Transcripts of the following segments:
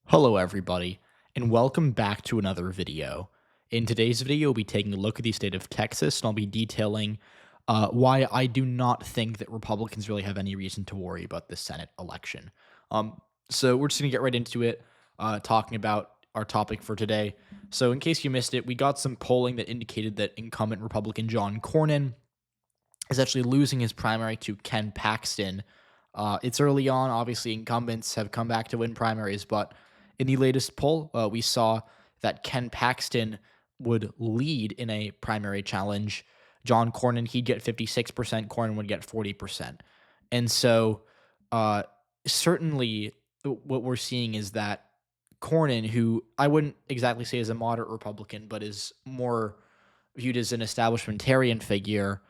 Hello everybody, and welcome back to another video. In today's video, we'll be taking a look at the state of Texas, and I'll be detailing why I do not think that Republicans really have any reason to worry about the Senate election. So we're just going to get right into it, talking about our topic for today. So in case you missed it, we got some polling that indicated that incumbent Republican John Cornyn is actually losing his primary to Ken Paxton. It's early on. Obviously, incumbents have come back to win primaries, but in the latest poll, we saw that Ken Paxton would lead in a primary challenge. John Cornyn, he'd get 56%, Cornyn would get 40%. And so, uh, certainly, what we're seeing is that Cornyn, who I wouldn't exactly say is a moderate Republican, but is more viewed as an establishmentarian figure,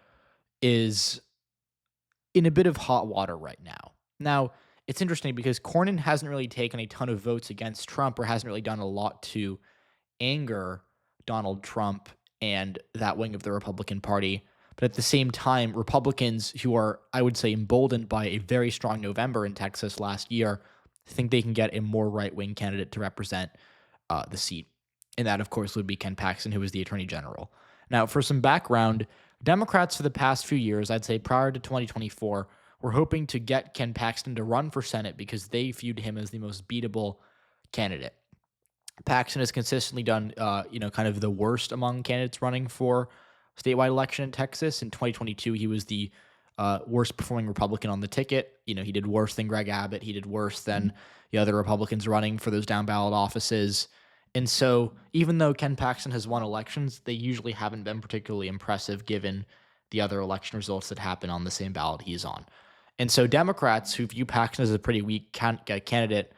is in a bit of hot water right now. Now, it's interesting because Cornyn hasn't really taken a ton of votes against Trump or hasn't really done a lot to anger Donald Trump and that wing of the Republican Party. But at the same time, Republicans who are, I would say, emboldened by a very strong November in Texas last year think they can get a more right wing candidate to represent the seat. And that, of course, would be Ken Paxton, who was the attorney general. Now, for some background, Democrats for the past few years, I'd say prior to 2024, were hoping to get Ken Paxton to run for Senate because they viewed him as the most beatable candidate. Paxton has consistently done, kind of the worst among candidates running for statewide election in Texas. In 2022, he was the worst performing Republican on the ticket. He did worse than Greg Abbott. He did worse than the other Republicans running for those down ballot offices. And so, even though Ken Paxton has won elections, they usually haven't been particularly impressive given the other election results that happen on the same ballot he's on. And so, Democrats who view Paxton as a pretty weak candidate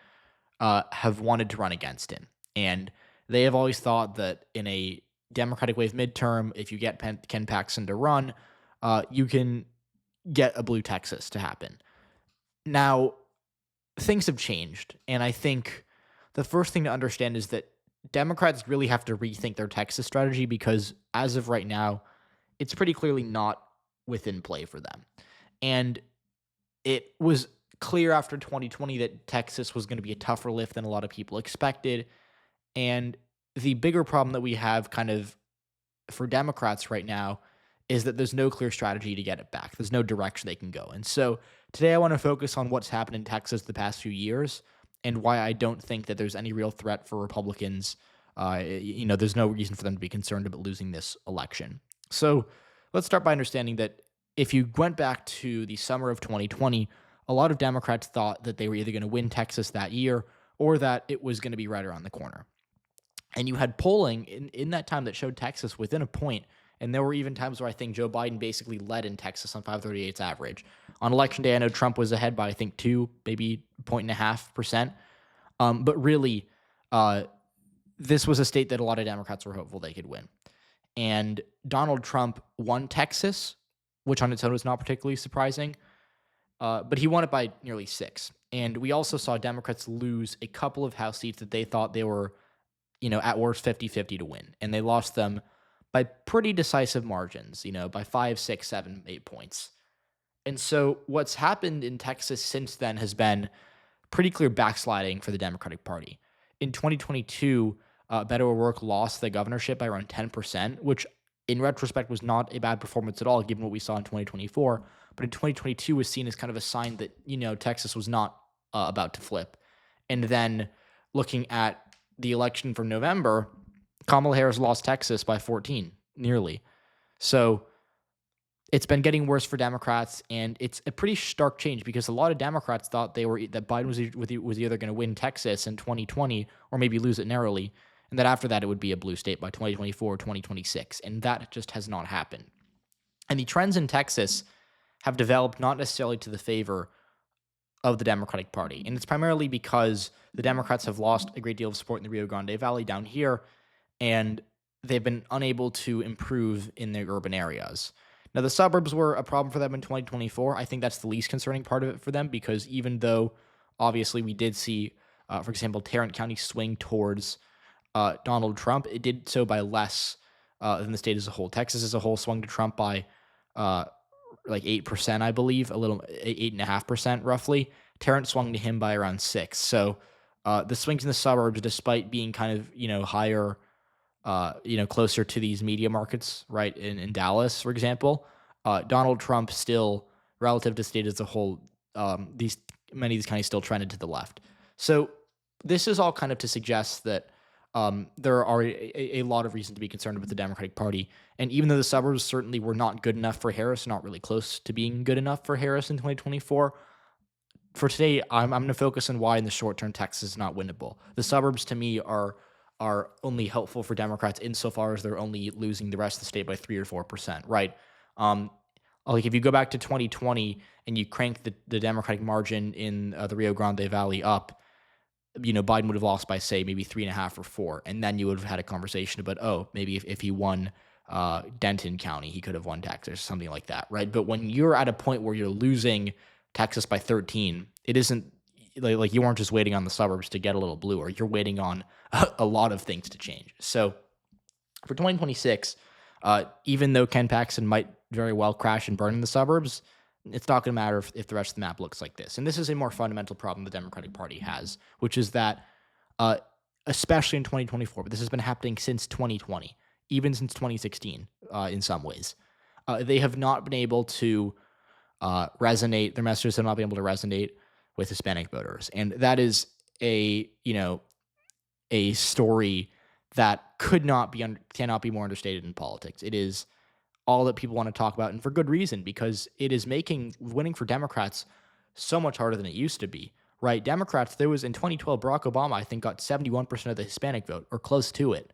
have wanted to run against him. And they have always thought that in a Democratic wave midterm, if you get Ken Paxton to run, you can get a blue Texas to happen. Now, things have changed. And I think the first thing to understand is that Democrats really have to rethink their Texas strategy because as of right now, it's pretty clearly not within play for them. And it was clear after 2020 that Texas was going to be a tougher lift than a lot of people expected. And the bigger problem that we have kind of for Democrats right now is that there's no clear strategy to get it back. There's no direction they can go. And so today I want to focus on what's happened in Texas the past few years and why I don't think that there's any real threat for Republicans. There's no reason for them to be concerned about losing this election. So let's start by understanding that if you went back to the summer of 2020, a lot of Democrats thought that they were either going to win Texas that year or that it was going to be right around the corner. And you had polling in that time that showed Texas within a point. And there were even times where I think Joe Biden basically led in Texas on 538's average. On election day, I know Trump was ahead by, I think, 2, maybe 1.5%. But really, this was a state that a lot of Democrats were hopeful they could win. And Donald Trump won Texas, which on its own was not particularly surprising. But he won it by nearly 6. And we also saw Democrats lose a couple of House seats that they thought they were, at worst 50-50 to win. And they lost them by pretty decisive margins, by 5, 6, 7, 8 points. And so what's happened in Texas since then has been pretty clear backsliding for the Democratic Party. In 2022, Beto O'Rourke lost the governorship by around 10%, which in retrospect was not a bad performance at all, given what we saw in 2024. But in 2022 was seen as kind of a sign that, Texas was not about to flip. And then looking at the election from November, Kamala Harris lost Texas by 14, nearly. So it's been getting worse for Democrats, and it's a pretty stark change because a lot of Democrats thought that Biden was either going to win Texas in 2020 or maybe lose it narrowly, and that after that it would be a blue state by 2024 or 2026, and that just has not happened. And the trends in Texas have developed not necessarily to the favor of the Democratic Party, and it's primarily because the Democrats have lost a great deal of support in the Rio Grande Valley down here, and they've been unable to improve in their urban areas. Now, the suburbs were a problem for them in 2024. I think that's the least concerning part of it for them because even though, obviously, we did see, for example, Tarrant County swing towards Donald Trump, it did so by less than the state as a whole. Texas as a whole swung to Trump by like 8%, I believe, 8.5% roughly. Tarrant swung to him by around 6%. So The swings in the suburbs, despite being kind of, higher, closer to these media markets, right? In Dallas, for example, Donald Trump still, relative to state as a whole, these many of these counties still trended to the left. So this is all kind of to suggest that there are a lot of reason to be concerned with the Democratic Party. And even though the suburbs certainly were not good enough for Harris, not really close to being good enough for Harris in 2024, for today, I'm going to focus on why in the short term Texas is not winnable. The suburbs to me are only helpful for Democrats insofar as they're only losing the rest of the state by 3 or 4%, right? Um, like if you go back to 2020 and you crank the Democratic margin in the Rio Grande Valley up, Biden would have lost by say maybe 3.5 or 4, and then you would have had a conversation about, oh, maybe if he won Denton County, he could have won Texas, something like that, right? But when you're at a point where you're losing Texas by 13, it isn't like you aren't just waiting on the suburbs to get a little bluer. You're waiting on a lot of things to change. So for 2026, even though Ken Paxton might very well crash and burn in the suburbs, it's not going to matter if the rest of the map looks like this. And this is a more fundamental problem the Democratic Party has, which is that, especially in 2024, but this has been happening since 2020, even since 2016, in some ways, they have not been able to resonate. Their messages have not been able to resonate with Hispanic voters, and that is a story that cannot be more understated in politics. It is all that people want to talk about, and for good reason, because it is making winning for Democrats so much harder than it used to be, right? Democrats, there was in 2012, Barack Obama, I think, got 71% of the Hispanic vote or close to it.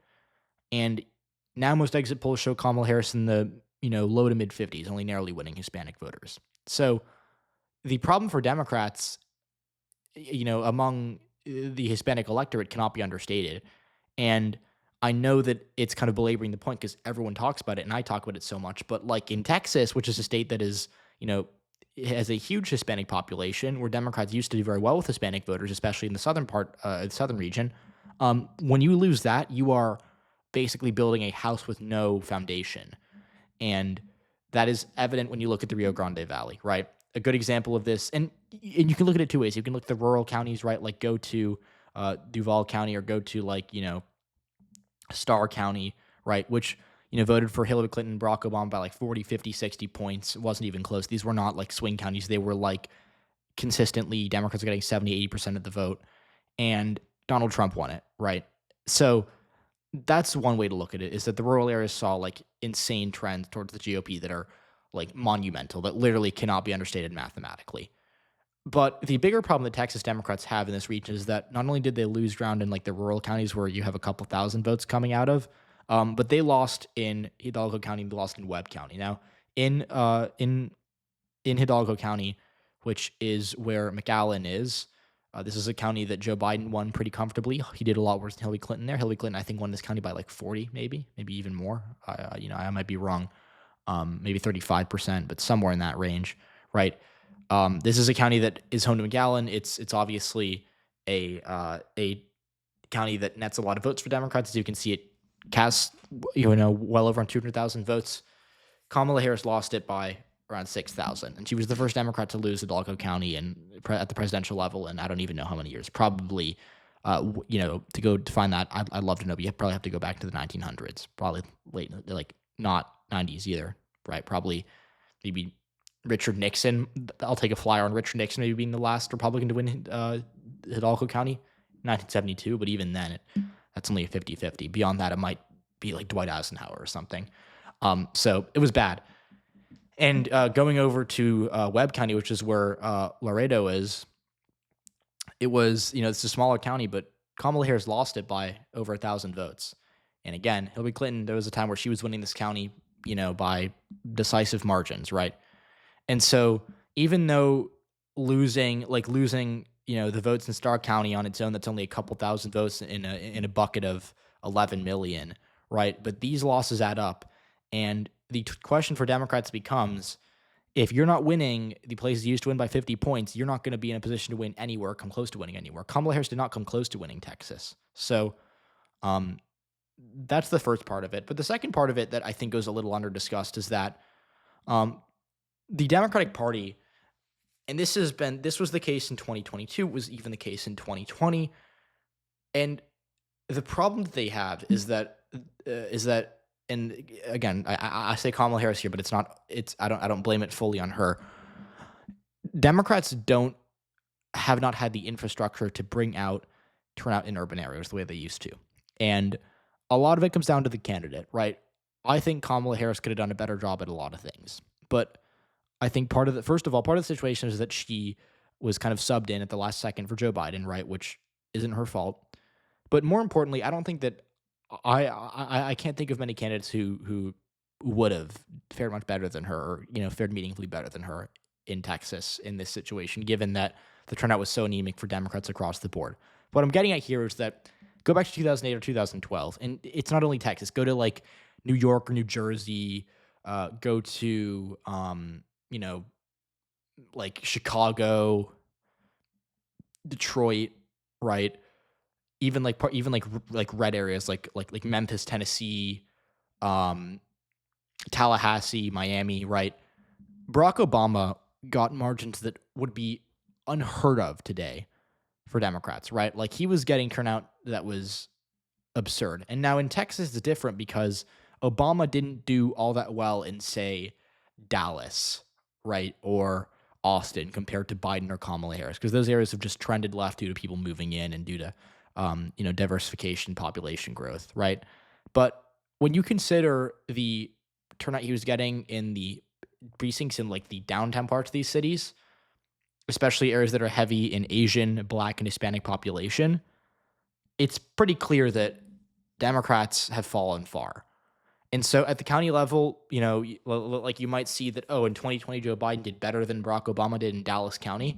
And now most exit polls show Kamala Harris in the, low to mid 50s, only narrowly winning Hispanic voters. So the problem for Democrats, among the Hispanic electorate cannot be understated. And I know that it's kind of belaboring the point because everyone talks about it and I talk about it so much, but like in Texas, which is a state that is, has a huge Hispanic population where Democrats used to do very well with Hispanic voters, especially in the southern part, the southern region. When you lose that, you are basically building a house with no foundation. And that is evident when you look at the Rio Grande Valley, right? A good example of this, and you can look at it two ways. You can look at the rural counties, right? Like go to Duval County or go to like, Starr County, right? Which, voted for Hillary Clinton, Barack Obama by like 40, 50, 60 points. It wasn't even close. These were not like swing counties. They were like consistently Democrats are getting 70, 80% of the vote. And Donald Trump won it, right? So that's one way to look at it, is that the rural areas saw like insane trends towards the GOP that are like monumental, that literally cannot be understated mathematically. But the bigger problem that Texas Democrats have in this region is that not only did they lose ground in like the rural counties where you have a couple thousand votes coming out of, but they lost in Hidalgo County, they lost in Webb County. Now, in Hidalgo County, which is where McAllen is, this is a county that Joe Biden won pretty comfortably. He did a lot worse than Hillary Clinton there. Hillary Clinton, I think, won this county by like 40, maybe even more. I might be wrong, maybe 35%, but somewhere in that range, right? This is a county that is home to McAllen. It's obviously a county that nets a lot of votes for Democrats. As you can see, it casts well over 200,000 votes. Kamala Harris lost it by around 6,000, and she was the first Democrat to lose Hidalgo County and at the presidential level, and I don't even know how many years. Probably, to go to find that, I'd love to know. But you probably have to go back to the 1900s, probably late, like not 90s either, right? Probably maybe Richard Nixon. I'll take a flyer on Richard Nixon maybe being the last Republican to win Hidalgo County, 1972. But even then, that's only a 50-50. Beyond that, it might be like Dwight Eisenhower or something. So it was bad. And going over to Webb County, which is where Laredo is, it was, it's a smaller county, but Kamala Harris lost it by over 1,000 votes. And again, Hillary Clinton, there was a time where she was winning this county, by decisive margins, right? And so even though losing, the votes in Starr County on its own, that's only a couple thousand votes in a bucket of 11 million, right? But these losses add up. And the question for Democrats becomes, if you're not winning the places you used to win by 50 points, you're not going to be in a position to win anywhere, come close to winning anywhere. Kamala Harris did not come close to winning Texas. So that's the first part of it. But the second part of it that I think goes a little under discussed is that the Democratic Party, and this was the case in 2022, it was even the case in 2020, And the problem that they have is that, and again, I say Kamala Harris here, but it's not. It's I don't blame it fully on her. Democrats don't have not had the infrastructure to bring out turnout in urban areas the way they used to, and a lot of it comes down to the candidate, right? I think Kamala Harris could have done a better job at a lot of things, but I think first of all, part of the situation is that she was kind of subbed in at the last second for Joe Biden, right? Which isn't her fault. But more importantly, I don't think that I can't think of many candidates who would have fared much better than her, or fared meaningfully better than her in Texas in this situation, given that the turnout was so anemic for Democrats across the board. What I'm getting at here is that go back to 2008 or 2012, and it's not only Texas. Go to like New York or New Jersey. Go to like Chicago, Detroit, right? Even like red areas like Memphis, Tennessee, um, Tallahassee, Miami, right? Barack Obama got margins that would be unheard of today for Democrats, right? Like he was getting turnout that was absurd. And now in Texas, it's different because Obama didn't do all that well in, say, Dallas, right? Or Austin compared to Biden or Kamala Harris, because those areas have just trended left due to people moving in and due to, diversification, population growth, right? But when you consider the turnout he was getting in the precincts in like the downtown parts of these cities, especially areas that are heavy in Asian, Black, and Hispanic population, it's pretty clear that Democrats have fallen far. And so at the county level, like you might see that, in 2020, Joe Biden did better than Barack Obama did in Dallas County.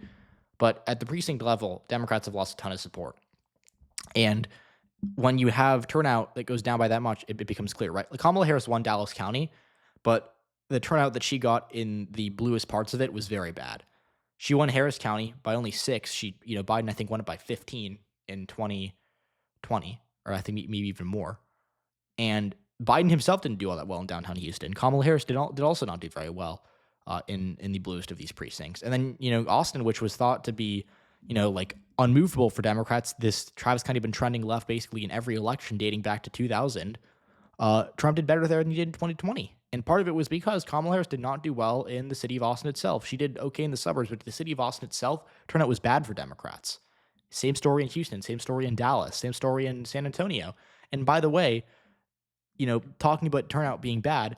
But at the precinct level, Democrats have lost a ton of support. And when you have turnout that goes down by that much, it becomes clear, right? Like Kamala Harris won Dallas County, but the turnout that she got in the bluest parts of it was very bad. She won Harris County by only 6. Biden, I think, won it by 15 in 2020, or I think maybe even more. And Biden himself didn't do all that well in downtown Houston. Kamala Harris did also not do very well in the bluest of these precincts. And then, Austin, which was thought to be, like unmovable for Democrats, this Travis County been trending left basically in every election dating back to 2000. Trump did better there than he did in 2020. And part of it was because Kamala Harris did not do well in the city of Austin itself. She did okay in the suburbs, but the city of Austin itself, turnout was bad for Democrats. Same story in Houston, same story in Dallas, same story in San Antonio. And by the way, talking about turnout being bad,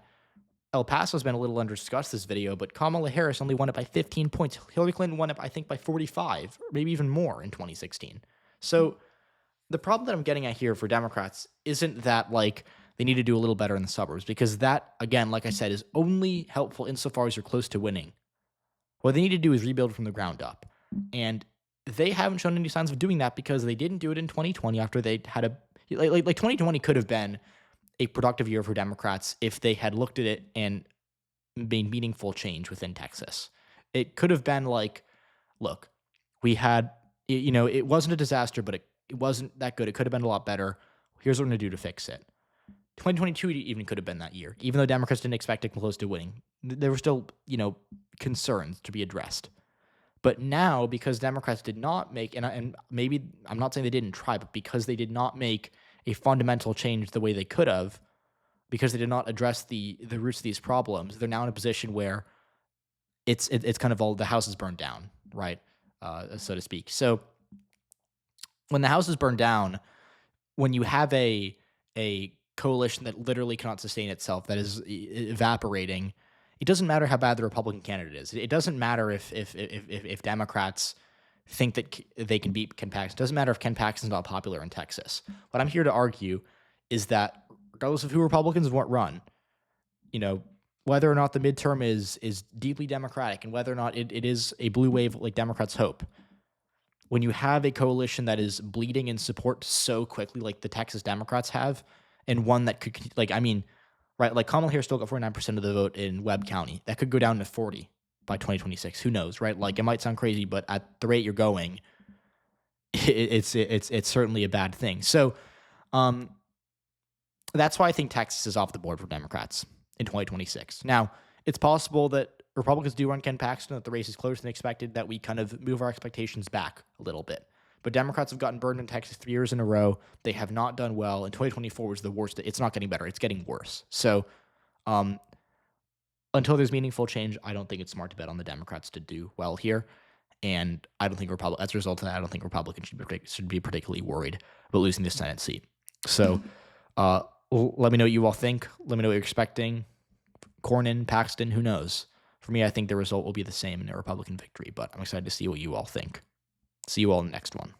El Paso's been a little under-discussed this video, but Kamala Harris only won it by 15 points. Hillary Clinton won it, I think, by 45, or maybe even more in 2016. So the problem that I'm getting at here for Democrats isn't that, like, they need to do a little better in the suburbs, because that, again, like I said, is only helpful insofar as you're close to winning. What they need to do is rebuild from the ground up. And they haven't shown any signs of doing that because they didn't do it in 2020 after they had like 2020 could have been a productive year for Democrats if they had looked at it and made meaningful change within Texas. It could have been like, look, we had, it wasn't a disaster, but it wasn't that good. It could have been a lot better. Here's what we're going to do to fix it. 2022 even could have been that year, even though Democrats didn't expect it close to winning. There were still, concerns to be addressed. But now, because Democrats did not make, and maybe I'm not saying they didn't try, but because they did not make a fundamental change the way they could have, because they did not address the roots of these problems, they're now in a position where it's kind of all, the house is burned down, right, so to speak. So when the house is burned down, when you have a coalition that literally cannot sustain itself, that is evaporating, it doesn't matter how bad the Republican candidate is. It doesn't matter if Democrats think that they can beat Ken Paxton. It doesn't matter if Ken Paxton's not popular in Texas. What I'm here to argue is that regardless of who Republicans want run, whether or not the midterm is deeply Democratic and whether or not it is a blue wave like Democrats hope, when you have a coalition that is bleeding in support so quickly like the Texas Democrats have, and one that could, right, like Kamala Harris still got 49% of the vote in Webb County. That could go down to 40 by 2026. Who knows, right? Like, it might sound crazy, but at the rate you're going, it's certainly a bad thing. So that's why I think Texas is off the board for Democrats in 2026. Now, it's possible that Republicans do run Ken Paxton, that the race is closer than expected, that we kind of move our expectations back a little bit. But Democrats have gotten burned in Texas 3 years in a row. They have not done well. And 2024 was the worst. It's not getting better. It's getting worse. So until there's meaningful change, I don't think it's smart to bet on the Democrats to do well here. And I don't think as a result of that, I don't think Republicans should be particularly worried about losing the Senate seat. So let me know what you all think. Let me know what you're expecting. Cornyn, Paxton, who knows? For me, I think the result will be the same in a Republican victory, but I'm excited to see what you all think. See you all in the next one.